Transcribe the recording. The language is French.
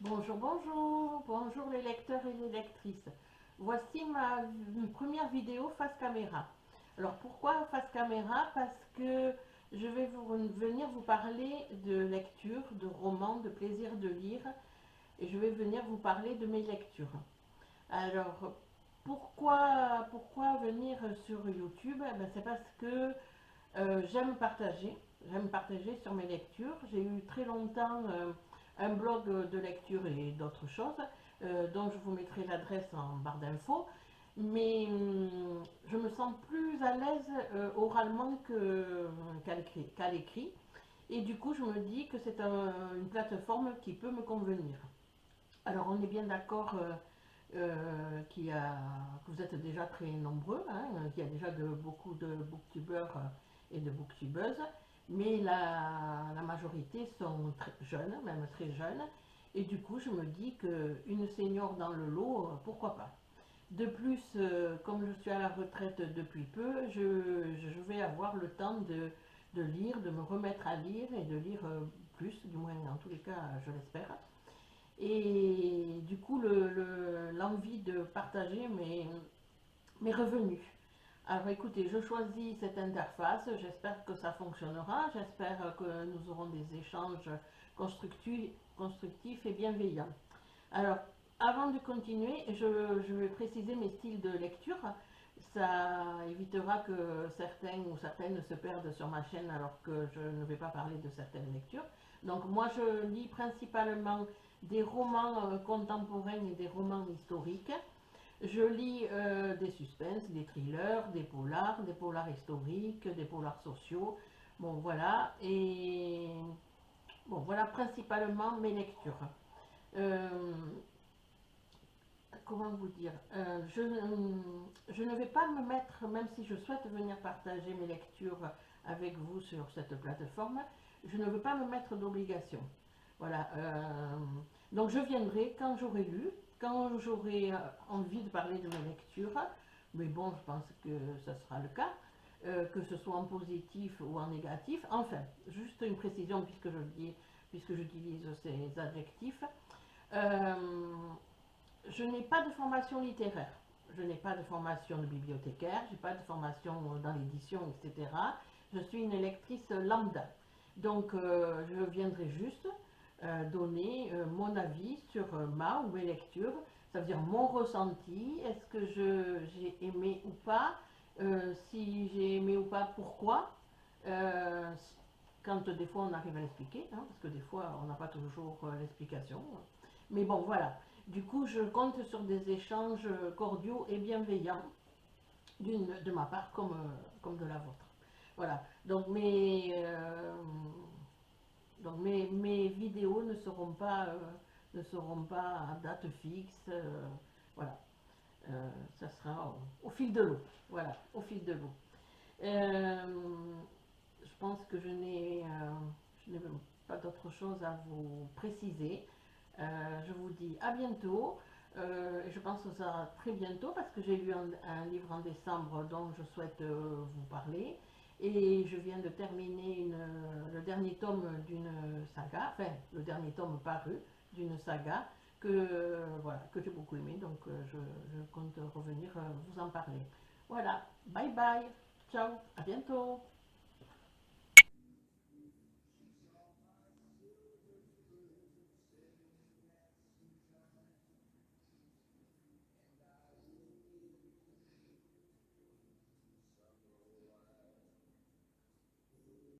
Bonjour, bonjour, bonjour les lecteurs et les lectrices. Voici ma première vidéo face caméra. Alors pourquoi face caméra? Parce que je vais venir vous parler de lecture, de romans, de plaisir de lire, et je vais venir vous parler de mes lectures. Alors pourquoi venir sur YouTube? Eh ben, c'est parce que j'aime partager sur mes lectures. J'ai eu très longtemps un blog de lecture et d'autres choses, dont je vous mettrai l'adresse en barre d'infos. Mais je me sens plus à l'aise oralement qu'à l'écrit. Et du coup, je me dis que c'est une plateforme qui peut me convenir. Alors, on est bien d'accord que vous êtes déjà très nombreux, hein, qu'il y a déjà beaucoup de booktubeurs et de booktubeuses, mais la majorité sont très jeunes, même très jeunes, et du coup je me dis qu'une senior dans le lot, pourquoi pas. De plus, comme je suis à la retraite depuis peu, je vais avoir le temps de lire, de me remettre à lire et de lire plus, du moins en tous les cas je l'espère. Et du coup, l'envie de partager mes revenus. Alors écoutez, je choisis cette interface, j'espère que ça fonctionnera, j'espère que nous aurons des échanges constructifs et bienveillants. Alors, avant de continuer, je vais préciser mes styles de lecture. Ça évitera que certains ou certaines se perdent sur ma chaîne alors que je ne vais pas parler de certaines lectures. Donc moi je lis principalement des romans contemporains et des romans historiques. Je lis des suspens, des thrillers, des polars historiques, des polars sociaux. Bon voilà, et bon voilà principalement mes lectures. Euh, Comment vous dire, je ne vais pas me mettre, même si je souhaite venir partager mes lectures avec vous sur cette plateforme, je ne veux pas me mettre d'obligation. Voilà. Donc je viendrai quand j'aurai lu, quand j'aurai envie de parler de mes lectures, mais bon, je pense que ce sera le cas, que ce soit en positif ou en négatif. Enfin, juste une précision puisque j'utilise ces adjectifs. Euh, je n'ai pas de formation littéraire, je n'ai pas de formation de bibliothécaire, je n'ai pas de formation dans l'édition, etc. Je suis une lectrice lambda. Donc je viendrai juste donner mon avis sur ma ou mes lectures, ça veut dire mon ressenti, est-ce que j'ai aimé ou pas, si j'ai aimé ou pas, pourquoi, euh, quand des fois on arrive à l'expliquer, hein, parce que des fois on n'a pas toujours l'explication. Mais bon, voilà. Du coup, je compte sur des échanges cordiaux et bienveillants de ma part comme de la vôtre. Voilà. Donc mes vidéos ne seront pas à date fixe. Voilà. Ça sera au fil de l'eau. Voilà, au fil de l'eau. Euh, je pense que je n'ai pas d'autre chose à vous préciser. Je vous dis à bientôt. Je pense que ça sera très bientôt parce que j'ai lu un livre en décembre dont je souhaite vous parler. Et je viens de terminer le dernier tome d'une saga, enfin le dernier tome paru d'une saga voilà, que j'ai beaucoup aimé. Donc je compte revenir vous en parler. Voilà, bye bye, ciao, à bientôt.